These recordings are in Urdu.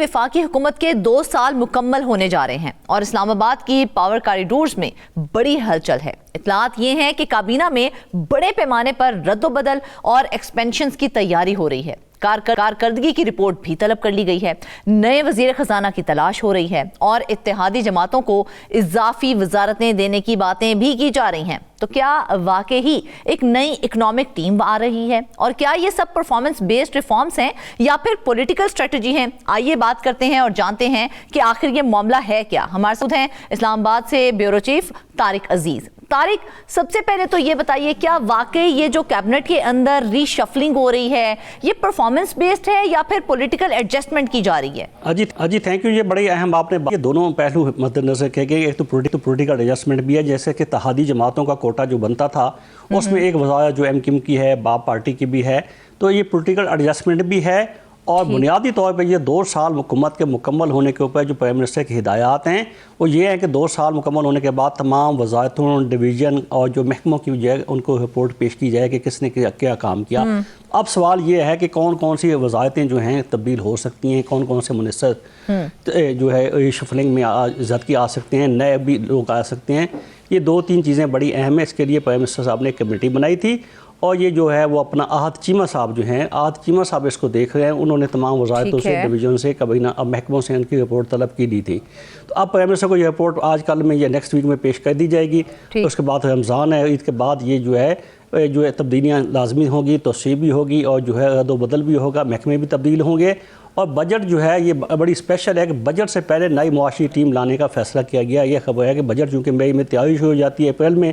وفاقی حکومت کے 2 سال مکمل ہونے جا رہے ہیں اور اسلام آباد کی پاور کاریڈورز میں بڑی ہلچل ہے۔ اطلاعات یہ ہیں کہ کابینہ میں بڑے پیمانے پر رد و بدل اور ایکسپینشنز کی تیاری ہو رہی ہے۔ کارکردگی کی رپورٹ بھی طلب کر لی گئی ہے، نئے وزیر خزانہ کی تلاش ہو رہی ہے اور اتحادی جماعتوں کو اضافی وزارتیں دینے کی باتیں بھی کی جا رہی ہیں۔ تو کیا واقعی ایک نئی اکنامک ٹیم آ رہی ہے اور کیا یہ سب پرفارمنس بیسڈ ریفارمز ہیں یا پھر پولیٹیکل اسٹریٹجی ہیں؟ آئیے بات کرتے ہیں اور جانتے ہیں کہ آخر یہ معاملہ ہے کیا۔ ہمارے ساتھ ہیں اسلام آباد سے بیورو چیف طارق عزیز۔ طارق، سب سے پہلے تو یہ بتائیے، کیا واقعی یہ جو کیبنٹ کے اندر ری شفلنگ ہو رہی ہے یہ پرفارمنس بیسڈ ہے یا پھر پولیٹیکل ایڈجسٹمنٹ کی جا رہی ہے؟ جی تھینک یو۔ یہ بڑی اہم آپ نے یہ دونوں پہلو مد نظر کہے گئے، ایک تو پولیٹیکل ایڈجسٹمنٹ بھی ہے، جیسے کہ اتحادی جماعتوں کا کوٹا جو بنتا تھا اس میں ایک وزارت جو ایم کیو کی ہے، باب پارٹی کی بھی ہے، تو یہ پولیٹیکل ایڈجسٹمنٹ بھی ہے۔ اور بنیادی طور پہ یہ 2 سال حکومت کے مکمل ہونے کے اوپر جو پرائم منسٹر کی ہدایات ہیں وہ یہ ہے کہ 2 سال مکمل ہونے کے بعد تمام وزارتوں، ڈویژن اور جو محکموں کی جو ہے ان کو رپورٹ پیش کی جائے کہ کس نے کیا کام کیا۔ اب سوال یہ ہے کہ کون کون سی وزارتیں جو ہیں تبدیل ہو سکتی ہیں، کون کون سے منسٹر جو ہے شفلنگ میں زدگی آ سکتے ہیں، نئے بھی لوگ آ سکتے ہیں۔ یہ 2-3 چیزیں بڑی اہم ہیں۔ اس کے لیے پرائم منسٹر صاحب نے ایک کمیٹی بنائی تھی اور یہ جو ہے وہ اپنا احد چیمہ صاحب جو ہیں، احد چیمہ صاحب اس کو دیکھ رہے ہیں۔ انہوں نے تمام وزارتوں سے، ڈویژن سے، کابینہ محکموں سے ان کی رپورٹ طلب کی دی تھی۔ تو اب پرائم منسٹر کو یہ رپورٹ آج کل میں یا نیکسٹ ویک میں پیش کر دی جائے گی۔ اس کے بعد رمضان ہے، عید کے بعد یہ جو ہے تبدیلیاں لازمی ہوگی، توسیع بھی ہوگی اور جو ہے رد و بدل بھی ہوگا، محکمے بھی تبدیل ہوں گے۔ اور بجٹ جو ہے یہ بڑی اسپیشل ہے کہ بجٹ سے پہلے نئی معاشی ٹیم لانے کا فیصلہ کیا گیا۔ یہ خبر ہے کہ بجٹ چونکہ مئی میں تیاری شروع ہو جاتی ہے اپریل میں،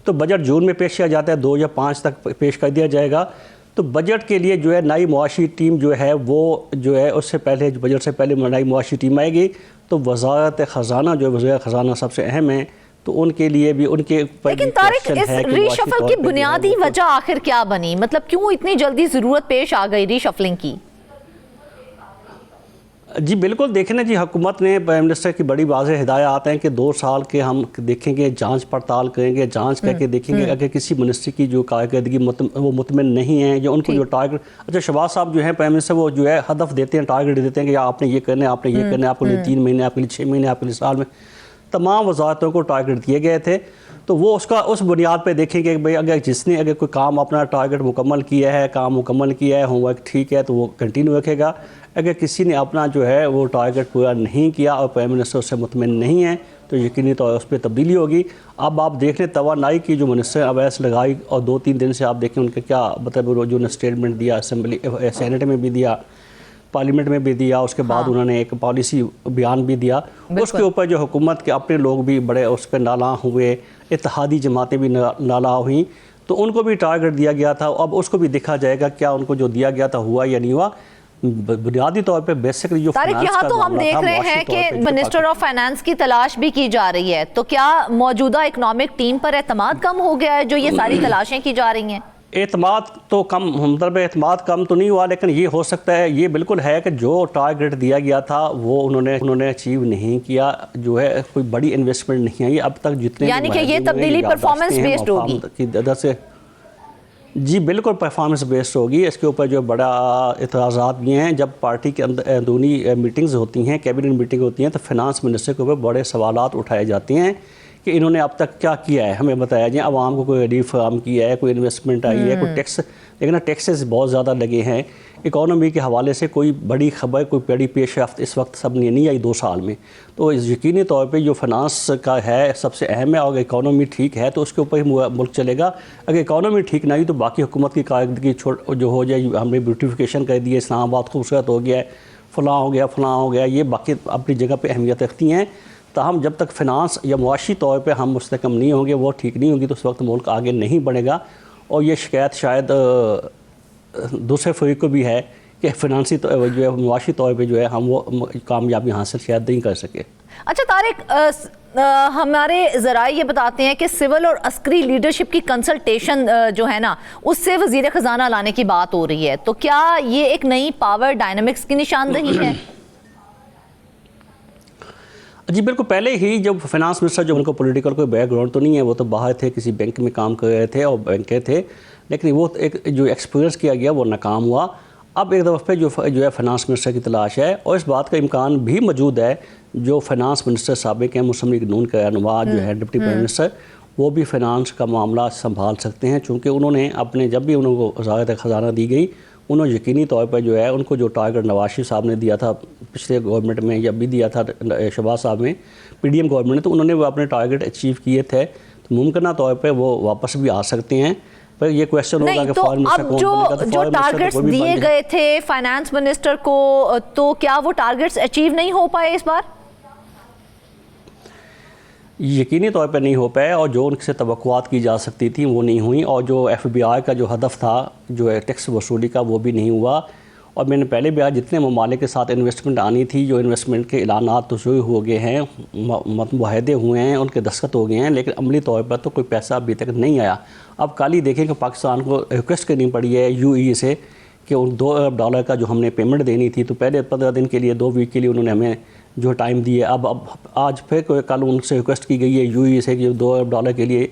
تو بجٹ جون میں پیش کیا جاتا ہے، 2 یا 5 تک پیش کر دیا جائے گا۔ تو بجٹ کے لیے جو ہے نئی معاشی ٹیم جو ہے وہ جو ہے اس سے پہلے بجٹ سے پہلے نئی معاشی ٹیم آئے گی، تو وزارت خزانہ جو ہے وزیر خزانہ سب سے اہم ہیں، تو ان کے لیے بھی ان کے لیکن طارق اس ری شفل کی بنیادی وجہ آخر کیا بنی؟ مطلب کیوں اتنی جلدی ضرورت پیش آ گئی ری شفلنگ کی؟ جی بالکل، دیکھیں نا جی، حکومت نے پرائم منسٹر کی بڑی واضح ہدایات ہیں کہ 2 سال کے ہم دیکھیں گے، جانچ پڑتال کریں گے، جانچ کر کے دیکھیں گے اگر کسی منسٹری کی جو کارکردگی وہ مطمئن نہیں ہے، جو ان کو جو ٹارگٹ، اچھا شہباز صاحب جو ہیں پرائم منسٹر، وہ جو ہے ہدف دیتے ہیں، ٹارگٹ دیتے ہیں کہ آپ نے یہ کرنا ہے، آپ نے یہ کرنا ہے، آپ کے لیے 3 مہینے، آپ کے لیے 6 مہینے، آپ کے لیے سال میں، تمام وزارتوں کو ٹارگٹ دیے گئے تھے۔ تو وہ اس بنیاد پہ دیکھیں گے کہ بھئی اگر کوئی کام اپنا ٹارگٹ مکمل کیا ہے، کام مکمل کیا ہے، ہوم ورک ٹھیک ہے، تو وہ کنٹینیو رکھے گا۔ اگر کسی نے اپنا جو ہے وہ ٹارگٹ پورا نہیں کیا اور پرائم منسٹر اس سے مطمئن نہیں ہے تو یقینی طور اس پہ تبدیلی ہوگی۔ اب آپ دیکھ لیں توانائی کی جو منسٹر اویس لگائی اور 2-3 دن سے آپ دیکھیں ان کا کیا مطلب جو اسٹیٹمنٹ دیا، اسمبلی سینٹ میں بھی دیا، پارلیمنٹ میں بھی دیا، اس کے بعد انہوں نے ایک پالیسی بیان بھی دیا۔ اس کے اوپر جو حکومت کے اپنے لوگ بھی بڑے اس پہ نالاں ہوئے، اتحادی جماعتیں بھی نالاں ہوئیں، تو ان کو بھی ٹارگٹ دیا گیا تھا۔ اب اس کو بھی دیکھا جائے گا کیا ان کو جو دیا گیا تھا ہوا یا نہیں ہوا۔ بنیادی طور پہ بیسکلی جو طارق، یہاں تو ہم دیکھ رہے ہیں کہ منسٹر آف فائنانس کی تلاش بھی کی جا رہی ہے، تو کیا موجودہ اکنامک ٹیم پر اعتماد کم ہو گیا ہے جو یہ ساری تلاشیں کی جا رہی ہیں؟ اعتماد تو کم، مطلب اعتماد کم تو نہیں ہوا، لیکن یہ ہو سکتا ہے، یہ بالکل ہے کہ جو ٹارگٹ دیا گیا تھا وہ انہوں نے اچیو نہیں کیا، جو ہے کوئی بڑی انویسٹمنٹ نہیں آئی اب تک جتنے، یعنی کہ یہ تبدیلی پرفارمنس بیسڈ ہوگی؟ جی بالکل پرفارمنس بیسڈ ہوگی۔ اس کے اوپر جو بڑا اعتراضات بھی ہیں، جب پارٹی کے اندر اندرونی میٹنگز ہوتی ہیں، کیبنٹ میٹنگ ہوتی ہیں، تو فنانس منسٹر کے اوپر بڑے سوالات اٹھائے جاتے ہیں کہ انہوں نے اب تک کیا کیا ہے، ہمیں بتایا جائے، عوام کو کوئی ریلیف فراہم کیا ہے، کوئی انویسٹمنٹ آئی ہے، کوئی ٹیکس، لیکن ٹیکسز بہت زیادہ لگے ہیں۔ اکانومی کے حوالے سے کوئی بڑی خبر، کوئی بڑی پیش رفت اس وقت سب نے نہیں آئی 2 سال میں۔ تو یقینی طور پہ جو فنانس کا ہے سب سے اہم ہے، اور اکانومی ٹھیک ہے تو اس کے اوپر ہی ملک چلے گا۔ اگر اکانومی ٹھیک نہ ہوئی تو باقی حکومت کی کارکردگی جو ہو جائے، ہم نے بیوٹیفیکیشن کر دی ہے، اسلام آباد خوبصورت ہو گیا ہے، فلاں ہو گیا، یہ باقی اپنی جگہ پہ اہمیت رکھتی ہیں۔ تاہم جب تک فنانس یا معاشی طور پہ ہم مستحکم نہیں ہوں گے، وہ ٹھیک نہیں ہوگی، تو اس وقت ملک آگے نہیں بڑھے گا۔ اور یہ شکایت شاید دوسرے فریق کو بھی ہے کہ فنانسی جو ہے معاشی طور پہ جو ہے ہم وہ کامیابی حاصل شاید نہیں کر سکے۔ اچھا طارق، ہمارے ذرائع یہ بتاتے ہیں کہ سول اور عسکری لیڈرشپ کی کنسلٹیشن جو ہے نا اس سے وزیر خزانہ لانے کی بات ہو رہی ہے، تو کیا یہ ایک نئی پاور ڈائنامکس کی نشاندہی ہے؟ جی بالکل، پہلے ہی جب فنانس منسٹر جو ان کو پولیٹیکل کوئی بیک گراؤنڈ تو نہیں ہے، وہ تو باہر تھے، کسی بینک میں کام کر رہے تھے اور بینکر تھے، لیکن وہ ایک جو ایکسپیرینس کیا گیا وہ ناکام ہوا۔ اب ایک دفعہ جو ہے فائنانس منسٹر کی تلاش ہے، اور اس بات کا امکان بھی موجود ہے جو فائنانس منسٹر سابق ہیں مسلم لیگ نون کے رہنما جو ہے ڈپٹی پرائم منسٹر، وہ بھی فائنانس کا معاملہ سنبھال سکتے ہیں، چونکہ انہوں نے اپنے جب بھی انہوں کو وزارت خزانہ دی گئی، انہوں نے یقینی طور پر جو ہے ان کو جو ٹارگٹ نواز شریف صاحب نے دیا تھا پچھلے گورنمنٹ میں، یا بھی دیا تھا شہباز صاحب میں پی ڈی ایم گورنمنٹ نے، تو انہوں نے وہ اپنے ٹارگٹ اچیو کیے تھے، تو ممکنہ طور پہ وہ واپس بھی آ سکتے ہیں۔ پر یہ کویسچن ہوگا کہ فارن منسٹر کون بنے گا، تو جو ٹارگٹس دیے گئے تھے فائنانس منسٹر کو، تو کیا وہ ٹارگٹس اچیو نہیں ہو پائے اس بار؟ یقینی طور پہ نہیں ہو پائے، اور جو ان سے توقعات کی جا سکتی تھیں وہ نہیں ہوئیں، اور جو ایف بی آئی کا جو ہدف تھا جو ہے ٹیکس وصولی کا، وہ بھی نہیں ہوا۔ اور میں نے پہلے بھی آج جتنے ممالک کے ساتھ انویسٹمنٹ آنی تھی، جو انویسٹمنٹ کے اعلانات تو شروع ہو گئے ہیں، معاہدے ہوئے ہیں، ان کے دستخط ہو گئے ہیں، لیکن عملی طور پر تو کوئی پیسہ ابھی تک نہیں آیا۔ اب کل ہی دیکھیں کہ پاکستان کو ریکویسٹ کرنی پڑی ہے یو اے ای سے کہ ان $2 ارب کا جو ہم نے پیمنٹ دینی تھی، تو پہلے 15 دن کے لیے 2 ویک کے لیے انہوں نے ہمیں جو ٹائم دی ہے، اب آج پھر کل ان سے ریکویسٹ کی گئی ہے یو اے ای سے کہ $2 ارب کے لیے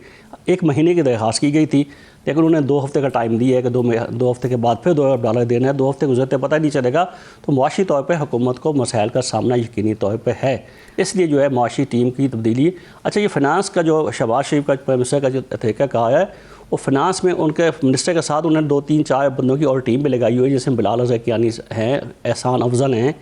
1 مہینے کی درخواست کی گئی تھی، لیکن انہوں نے 2 ہفتے کا ٹائم دیا ہے کہ 2 ہفتے کے بعد پھر $2 ارب دینا ہے۔ 2 ہفتے گزرتے پتہ نہیں چلے گا، تو معاشی طور پہ حکومت کو مسائل کا سامنا یقینی طور پہ ہے، اس لیے جو ہے معاشی ٹیم کی تبدیلی۔ اچھا، یہ فائنانس کا جو شہباز شریف کا پرائم منسٹر کا جو طریقہ کہا ہے، وہ فائنانس میں ان کے منسٹر کے ساتھ انہوں نے 2-3-4 بندوں کی اور ٹیم بھی لگائی ہوئی ہے، جیسے بلال اظہر کیانی ہیں، احسان افضل ہیں،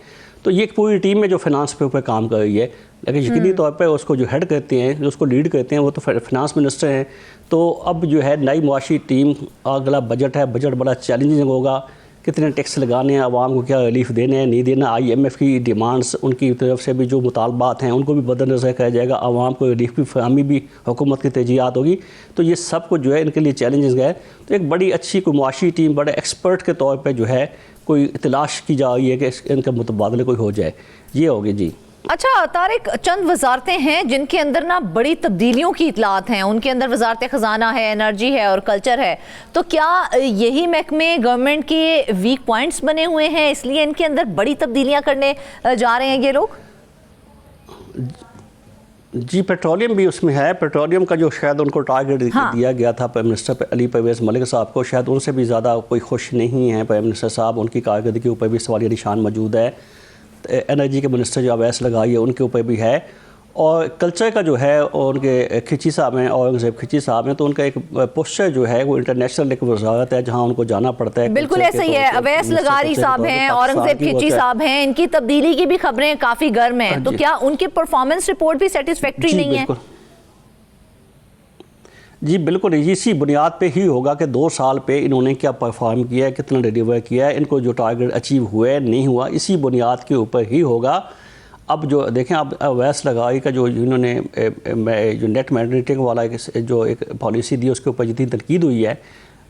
تو یہ ایک پوری ٹیم ہے جو فائنانس پہ اوپر کام کر رہی ہے، لیکن یقینی طور پہ اس کو جو ہیڈ کرتے ہیں، جو اس کو لیڈ کرتے ہیں، وہ تو فائنانس منسٹر ہیں۔ تو اب جو ہے نئی معاشی ٹیم، اگلا بجٹ ہے، بجٹ بڑا چیلنجنگ ہوگا، کتنے ٹیکس لگانے ہیں، عوام کو کیا ریلیف دینے ہیں، نہیں دینا، آئی ایم ایف کی ڈیمانڈز، ان کی طرف سے بھی جو مطالبات ہیں ان کو بھی مد نظر کیا جائے گا، عوام کو ریلیف کی فراہمی بھی حکومت کی ترجیحات ہوگی، تو یہ سب کچھ جو ہے ان کے لیے چیلنجز ہے۔ تو ایک بڑی اچھی کوئی معاشی ٹیم، بڑے ایکسپرٹ کے طور پہ جو ہے کوئی تلاش کی جا رہی ہے کہ ان کا متبادلے کوئی ہو جائے، یہ ہوگی جی۔ اچھا طارق، چند وزارتیں ہیں جن کے اندر نا بڑی تبدیلیوں کی اطلاعات ہیں، ان کے اندر وزارت خزانہ ہے، انرجی ہے اور کلچر ہے، تو کیا یہی محکمے گورنمنٹ کے ویک پوائنٹس بنے ہوئے ہیں، اس لیے ان کے اندر بڑی تبدیلیاں کرنے جا رہے ہیں یہ لوگ؟ جی، پیٹرولیم بھی اس میں ہے، پیٹرولیم کا جو شاید ان کو ٹارگٹ دیا گیا تھا پرائم منسٹر علی پرویز ملک صاحب کو، شاید ان سے بھی زیادہ کوئی خوش نہیں ہیں پرائم منسٹر صاحب، ان کی کارکردگی کے اوپر بھی سوالیہ نشان موجود ہے۔ انرجی کے منسٹر جو اویس لگائی ہے ان کے اوپر بھی ہے، اور کلچر کا جو ہے ان کے کھچی صاحب ہیں، اورنگزیب کھچی صاحب ہیں، تو ان کا ایک پوسچر جو ہے وہ انٹرنیشنل ایک وزارت ہے جہاں ان کو جانا پڑتا ہے۔ بالکل ایسا ہی ہے، اویس لغاری صاحب ہیں، اورنگزیب کھچی صاحب ہیں، ان کی تبدیلی کی بھی خبریں کافی گرم ہیں، تو کیا ان کی پرفارمنس رپورٹ بھی سیٹسفیکٹری نہیں ہے؟ جی بالکل، اسی بنیاد پہ ہی ہوگا کہ 2 سال پہ انہوں نے کیا پرفارم کیا ہے، کتنا ڈیلیور کیا ہے، ان کو جو ٹارگٹ اچیو ہوا ہے نہیں ہوا، اسی بنیاد کے اوپر ہی ہوگا۔ اب جو دیکھیں، اب اویس لغاری کا جو انہوں نے جو نیٹ مینڈیٹنگ والا جو ایک پالیسی دی، اس کے اوپر جتنی تنقید ہوئی ہے،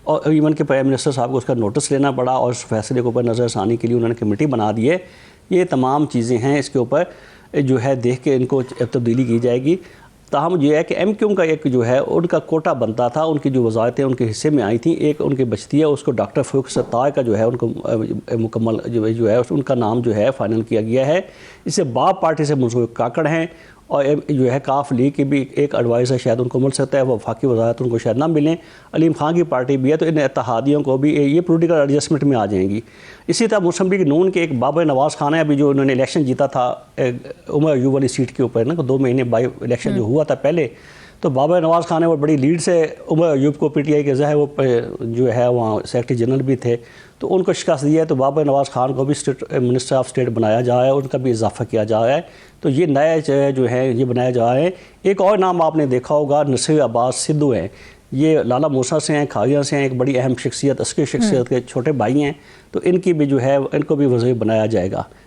اور ایون کہ پرائم منسٹر صاحب کو اس کا نوٹس لینا پڑا، اور اس فیصلے کے اوپر نظر ثانی کے لیے انہوں نے کمیٹی بنا دی ہے، یہ تمام چیزیں ہیں، اس کے اوپر جو ہے دیکھ کے ان کو تبدیلی کی جائے گی۔ تاہم یہ ہے کہ ایم کیو کا ایک جو ہے ان کا کوٹا بنتا تھا، ان کی جو وزارتیں ان کے حصے میں آئی تھیں، ایک ان کے بچتی ہے، اس کو ڈاکٹر فاروق ستار کا جو ہے ان کو مکمل جو ہے ان کا نام جو ہے فائنل کیا گیا ہے۔ اس سے باب پارٹی سے منصور کاکڑ ہیں، اور جو ہے کاف لیگ کی بھی ایک ایڈوائزر شاید ان کو مل سکتا ہے، وہ وفاقی وزارت ان کو شاید نہ ملیں، علیم خان کی پارٹی بھی ہے، تو ان اتحادیوں کو بھی یہ پولیٹیکل ایڈجسٹمنٹ میں آ جائیں گی۔ اسی طرح مسلم لیگ نون کے ایک بابر نواز خان ہے، ابھی جو انہوں نے الیکشن جیتا تھا عمر ایوب والی سیٹ کے اوپر نا، 2 مہینے بائی الیکشن جو ہوا تھا پہلے، تو بابر نواز خان ہے وہ بڑی لیڈ سے عمر ایوب کو پی ٹی آئی کے ظاہر وہ جو ہے وہاں سیکرٹری جنرل بھی تھے، تو ان کو شکست دی ہے، تو بابر نواز خان کو بھی منسٹر آف اسٹیٹ بنایا جا رہا ہے، ان کا بھی اضافہ کیا جا رہا ہے، تو یہ نئے جو ہیں یہ بنایا جا رہے ہیں۔ ایک اور نام آپ نے دیکھا ہوگا، نصیر عباس سدھو ہیں، یہ لالا موسیٰ سے ہیں، کھاگیاں سے ہیں، ایک بڑی اہم شخصیت، عسکری شخصیت کے چھوٹے بھائی ہیں، تو ان کی بھی جو ہے ان کو بھی وزیر بنایا جائے گا۔